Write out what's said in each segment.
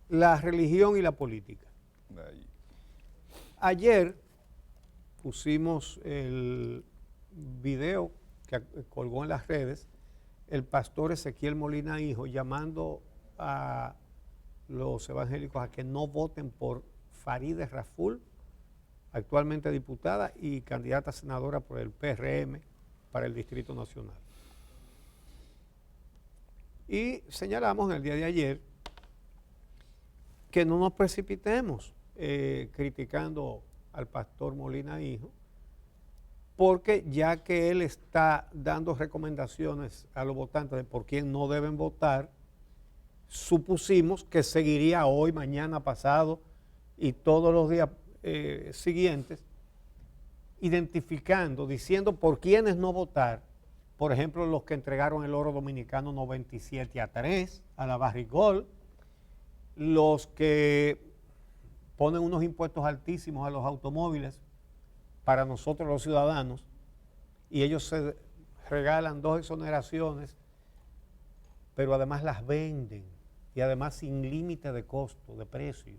la religión y la política. Ayer pusimos el video que colgó en las redes el pastor Ezequiel Molina Hijo llamando a los evangélicos a que no voten por Farideh Raful, actualmente diputada y candidata a senadora por el PRM para el Distrito Nacional. Y señalamos en el día de ayer que no nos precipitemos criticando al pastor Molina Hijo, porque ya que él está dando recomendaciones a los votantes de por quién no deben votar, supusimos que seguiría hoy, mañana, pasado y todos los días siguientes, identificando, diciendo por quiénes no votar. Por ejemplo, los que entregaron el oro dominicano 97-3 a la Barrigol, los que ponen unos impuestos altísimos a los automóviles para nosotros los ciudadanos, y ellos se regalan 2 exoneraciones, pero además las venden, y además sin límite de costo, de precio.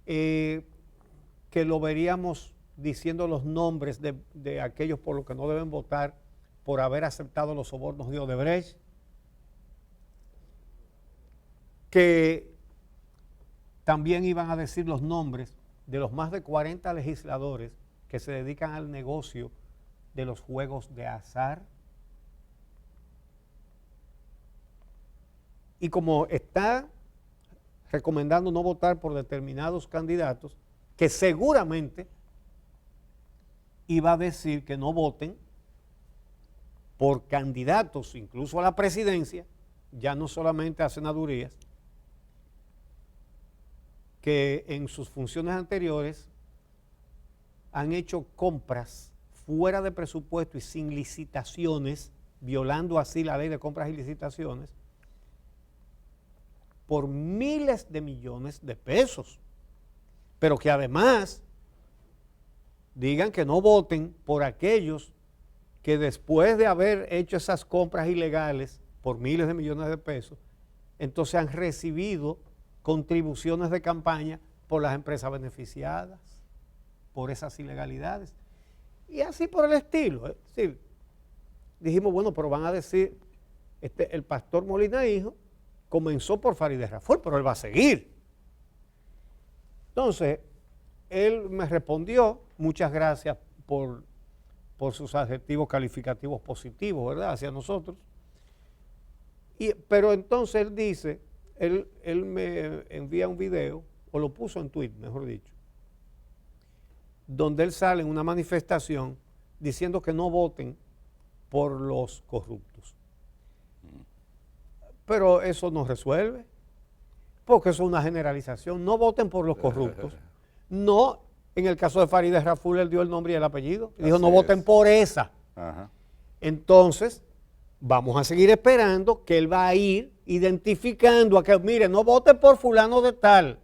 Que lo veríamos diciendo los nombres de aquellos por los que no deben votar por haber aceptado los sobornos de Odebrecht, que también iban a decir los nombres de los más de 40 legisladores que se dedican al negocio de los juegos de azar. Y como está recomendando no votar por determinados candidatos, que seguramente iba a decir que no voten por candidatos incluso a la presidencia, ya no solamente a senadurías, que en sus funciones anteriores han hecho compras fuera de presupuesto y sin licitaciones, violando así la ley de compras y licitaciones, por miles de millones de pesos, pero que además digan que no voten por aquellos que después de haber hecho esas compras ilegales por miles de millones de pesos, entonces han recibido contribuciones de campaña por las empresas beneficiadas, por esas ilegalidades, y así por el estilo. Es decir, dijimos, bueno, pero van a decir, el pastor Molina Hijo comenzó por Farideh Raful, pero él va a seguir. Entonces, él me respondió, muchas gracias por sus adjetivos calificativos positivos, ¿verdad?, hacia nosotros. Pero entonces él dice, él me envía un video, o lo puso en tweet, mejor dicho, donde él sale en una manifestación diciendo que no voten por los corruptos. Pero eso no resuelve, porque eso es una generalización. No voten por los corruptos. No, en el caso de Farideh Raful, él dio el nombre y el apellido. Y dijo, no voten por esa. Ajá. Entonces, vamos a seguir esperando que él va a ir identificando a que, mire, no voten por fulano de tal.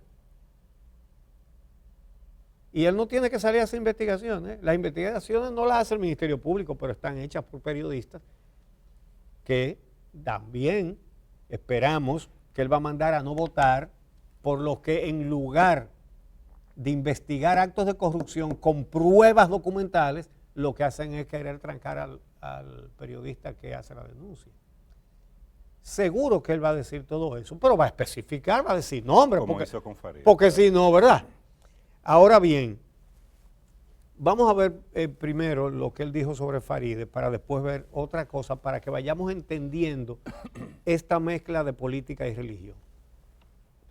Y él no tiene que salir a hacer investigaciones. Las investigaciones no las hace el Ministerio Público, pero están hechas por periodistas que también esperamos que él va a mandar a no votar por los que en lugar de investigar actos de corrupción con pruebas documentales, lo que hacen es querer trancar al periodista que hace la denuncia. Seguro que él va a decir todo eso, pero va a especificar, va a decir nombres, porque si no, ¿verdad? Ahora bien, vamos a ver primero lo que él dijo sobre Farideh para después ver otra cosa, para que vayamos entendiendo esta mezcla de política y religión.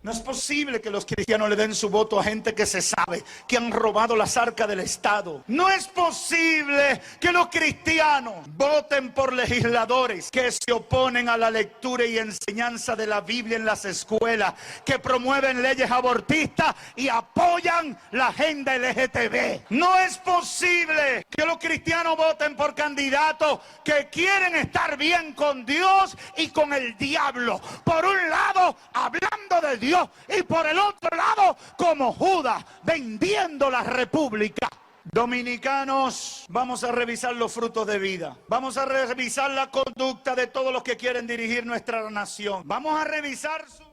No es posible que los cristianos le den su voto a gente que se sabe que han robado las arcas del Estado. No es posible que los cristianos voten por legisladores que se oponen a la lectura y enseñanza de la Biblia en las escuelas, que promueven leyes abortistas y apoyan la agenda LGTB. No es posible que los cristianos voten por candidatos que quieren estar bien con Dios y con el diablo. Por un lado, hablando de Dios, y por el otro lado, como Judas, vendiendo la república. Dominicanos, vamos a revisar los frutos de vida. Vamos a revisar la conducta de todos los que quieren dirigir nuestra nación. Vamos a revisar su...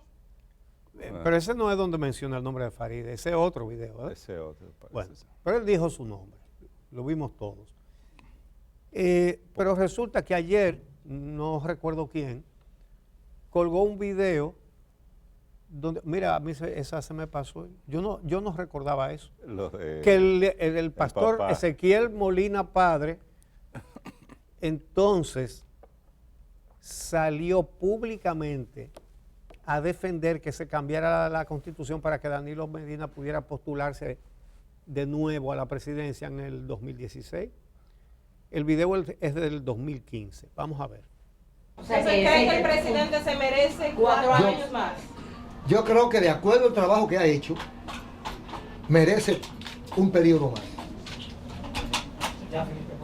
Pero ese no es donde menciona el nombre de Farideh, ese es otro video, ¿verdad? Ese otro, parece. Bueno, pero él dijo su nombre, lo vimos todos. Pero resulta que ayer, no recuerdo quién, colgó un video donde, mira, a mí esa se me pasó, yo no recordaba eso. Que el pastor papá. Ezequiel Molina Padre, entonces salió públicamente a defender que se cambiara la constitución para que Danilo Medina pudiera postularse de nuevo a la presidencia en el 2016. El video es del 2015. Vamos a ver. O sea, ¿cree que el presidente se merece 4 años más? Yo creo que de acuerdo al trabajo que ha hecho, merece un periodo más.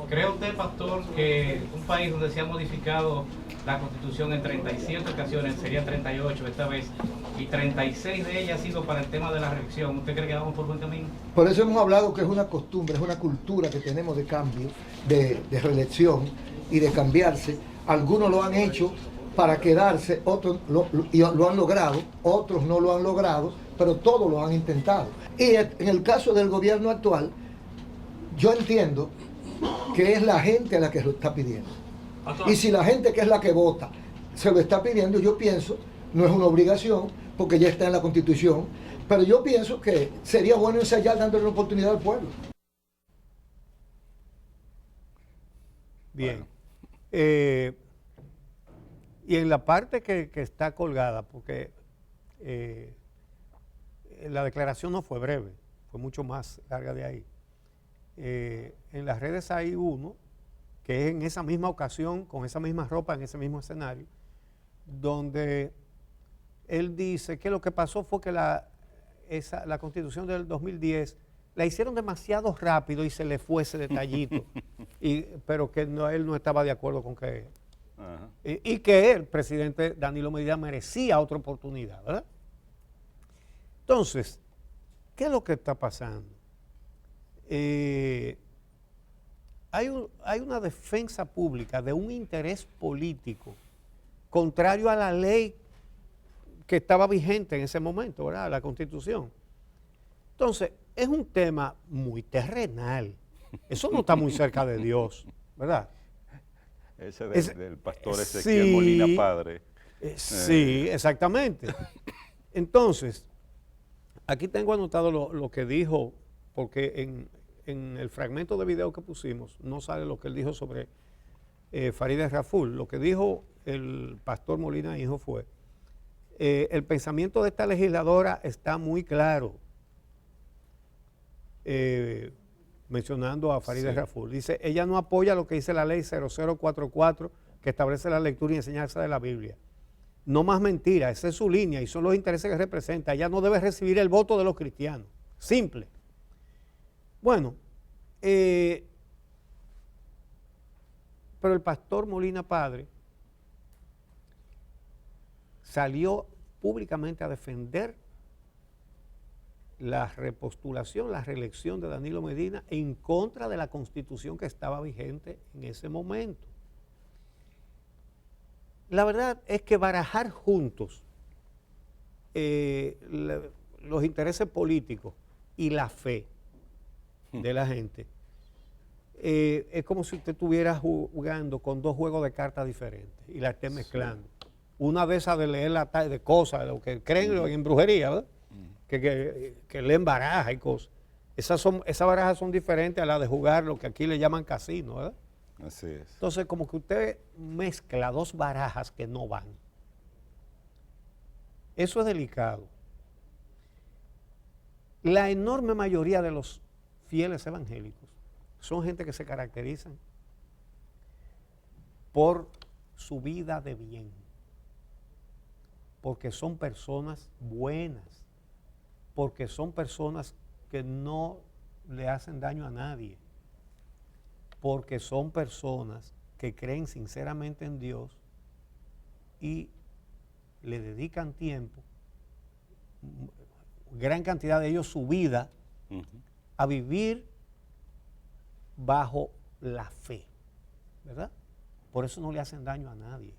¿Cree usted, pastor, que un país donde se ha modificado la Constitución en 37 ocasiones, sería 38 esta vez, y 36 de ellas ha sido para el tema de la reelección, ¿usted cree que vamos por buen camino? Por eso hemos hablado que es una costumbre, es una cultura que tenemos de cambio, de reelección y de cambiarse. Algunos lo han hecho para quedarse, otros lo han logrado, otros no lo han logrado, pero todos lo han intentado. Y en el caso del gobierno actual, yo entiendo que es la gente a la que lo está pidiendo. Y si la gente, que es la que vota, se lo está pidiendo, yo pienso, no es una obligación, porque ya está en la Constitución, pero yo pienso que sería bueno ensayar dándole la oportunidad al pueblo. Bien. Y en la parte que está colgada, porque la declaración no fue breve, fue mucho más larga de ahí. En las redes hay uno que es en esa misma ocasión, con esa misma ropa, en ese mismo escenario, donde él dice que lo que pasó fue que la Constitución del 2010 la hicieron demasiado rápido y se le fue ese detallito, pero que él no estaba de acuerdo con que... Ajá. Y que el presidente Danilo Medina merecía otra oportunidad, ¿verdad? Entonces, ¿qué es lo que está pasando? Hay una defensa pública de un interés político contrario a la ley que estaba vigente en ese momento, ¿verdad? La Constitución. Entonces, es un tema muy terrenal. Eso no está muy cerca de Dios, ¿verdad? Ese del pastor Ezequiel sí, Molina Padre. Sí, exactamente. Entonces, aquí tengo anotado lo que dijo, porque en el fragmento de video que pusimos no sale lo que él dijo sobre Farideh Raful. Lo que dijo el pastor Molina Hijo fue, el pensamiento de esta legisladora está muy claro, mencionando a Farideh Raful. Dice, ella no apoya lo que dice la ley 0044 que establece la lectura y enseñanza de la Biblia. No más mentira, esa es su línea y son los intereses que representa. Ella no debe recibir el voto de los cristianos. Simple. Bueno, pero el pastor Molina Padre salió públicamente a defender la repostulación, la reelección de Danilo Medina en contra de la Constitución que estaba vigente en ese momento. La verdad es que barajar juntos los intereses políticos y la fe de la gente es como si usted estuviera jugando con dos juegos de cartas diferentes y la esté mezclando. Una de esas de leer de cosas, de lo que creen en brujería, ¿verdad? Que leen barajas y cosas. Esas barajas son diferentes a las de jugar lo que aquí le llaman casino, ¿verdad? Así es. Entonces, como que usted mezcla dos barajas que no van. Eso es delicado. La enorme mayoría de los fieles evangélicos son gente que se caracterizan por su vida de bien, porque son personas buenas, porque son personas que no le hacen daño a nadie, porque son personas que creen sinceramente en Dios y le dedican tiempo, gran cantidad de ellos su vida, a vivir bajo la fe, ¿verdad? Por eso no le hacen daño a nadie.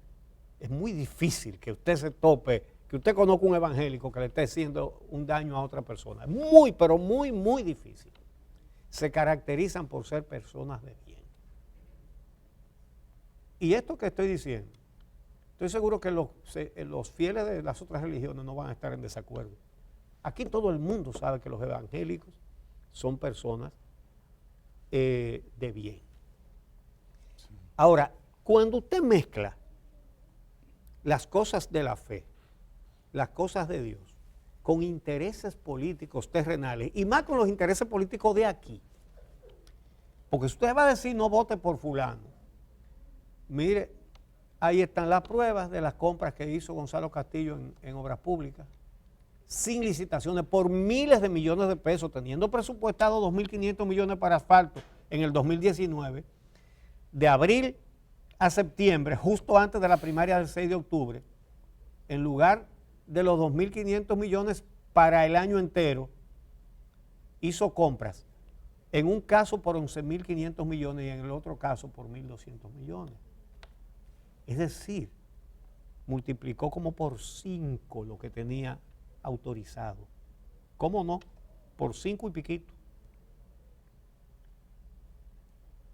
Es muy difícil que usted se tope que usted conozca un evangélico que le esté haciendo un daño a otra persona. Es muy, pero muy, muy difícil. Se caracterizan por ser personas de bien. Y esto que estoy diciendo, estoy seguro que los fieles de las otras religiones no van a estar en desacuerdo. Aquí todo el mundo sabe que los evangélicos son personas de bien. Ahora, cuando usted mezcla las cosas de la fe, las cosas de Dios, con intereses políticos terrenales, y más con los intereses políticos de aquí, porque si usted va a decir no vote por fulano, mire, ahí están las pruebas de las compras que hizo Gonzalo Castillo en obras públicas, sin licitaciones, por miles de millones de pesos, teniendo presupuestado 2.500 millones para asfalto en el 2019, de abril a septiembre, justo antes de la primaria del 6 de octubre, en lugar de los 2.500 millones para el año entero, hizo compras, en un caso por 11.500 millones y en el otro caso por 1.200 millones. Es decir, multiplicó como por 5 lo que tenía autorizado. ¿Cómo no? Por 5 y piquito.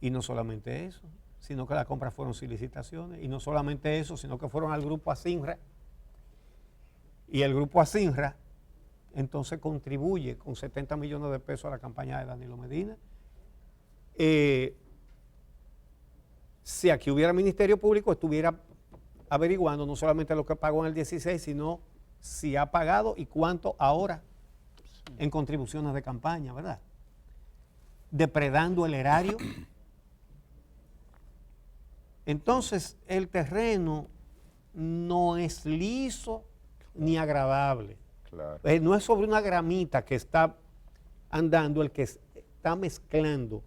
Y no solamente eso, sino que las compras fueron sin licitaciones. Y no solamente eso, sino que fueron al grupo Asinra. Y el grupo Asinra entonces contribuye con 70 millones de pesos a la campaña de Danilo Medina. Si aquí hubiera Ministerio Público, estuviera averiguando no solamente lo que pagó en el 16, sino si ha pagado y cuánto ahora en contribuciones de campaña, ¿verdad? Depredando el erario. Entonces, el terreno no es liso ni agradable. Claro. No es sobre una gramita que está andando el que está mezclando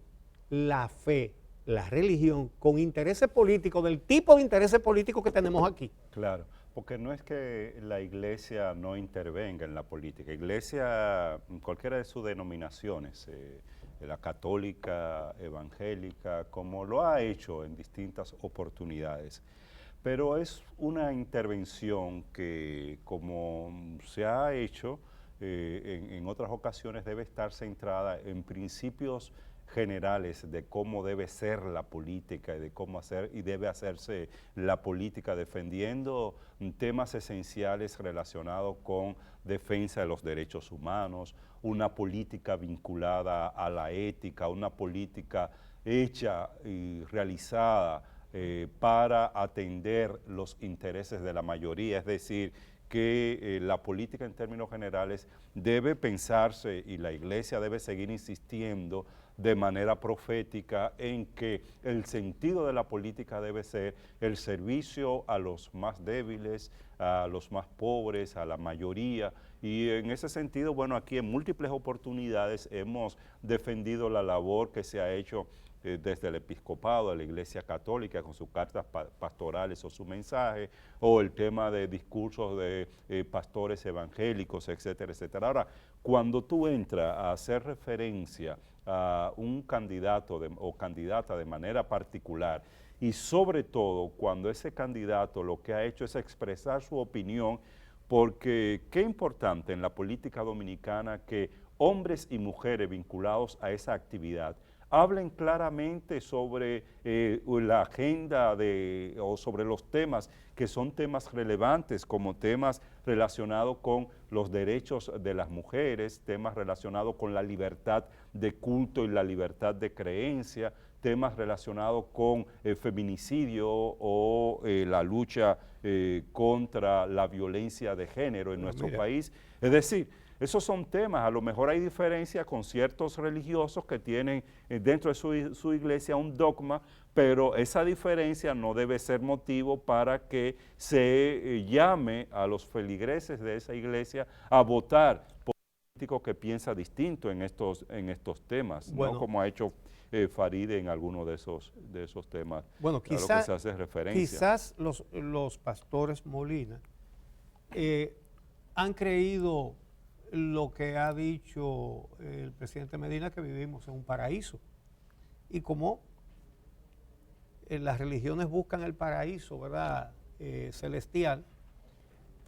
la fe, la religión, con intereses políticos, del tipo de intereses políticos que tenemos aquí. Claro, porque no es que la iglesia no intervenga en la política. Iglesia, cualquiera de sus denominaciones, la católica, evangélica, como lo ha hecho en distintas oportunidades. Pero es una intervención que, como se ha hecho en otras ocasiones, debe estar centrada en principios generales de cómo debe ser la política y de cómo hacer y debe hacerse la política, defendiendo temas esenciales relacionados con defensa de los derechos humanos, una política vinculada a la ética, una política hecha y realizada para atender los intereses de la mayoría, es decir, que la política en términos generales debe pensarse y la iglesia debe seguir insistiendo de manera profética en que el sentido de la política debe ser el servicio a los más débiles, a los más pobres, a la mayoría, y en ese sentido, bueno, aquí en múltiples oportunidades hemos defendido la labor que se ha hecho desde el episcopado, de la Iglesia Católica, con sus cartas pastorales o su mensaje, o el tema de discursos de pastores evangélicos, etcétera, etcétera. Ahora, cuando tú entras a hacer referencia a un candidato o candidata de manera particular, y sobre todo cuando ese candidato lo que ha hecho es expresar su opinión, porque qué importante en la política dominicana que hombres y mujeres vinculados a esa actividad hablen claramente sobre la agenda o sobre los temas que son temas relevantes, como temas relacionados con los derechos de las mujeres, temas relacionados con la libertad de culto y la libertad de creencia, temas relacionados con el feminicidio o la lucha contra la violencia de género en nuestro país. Es decir, esos son temas, a lo mejor hay diferencia con ciertos religiosos que tienen dentro de su iglesia un dogma, pero esa diferencia no debe ser motivo para que se llame a los feligreses de esa iglesia a votar por un político que piensa distinto en estos temas, bueno, ¿no? Como ha hecho Faride en alguno de esos temas. Bueno, a lo que se hace referencia. Quizás los pastores Molina han creído lo que ha dicho el presidente Medina, que vivimos en un paraíso. Y como las religiones buscan el paraíso, ¿verdad? Celestial,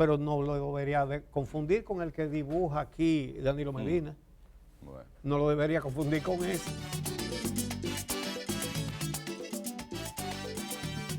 pero no lo debería confundir con el que dibuja aquí Danilo Medina. Bueno. No lo debería confundir con ese.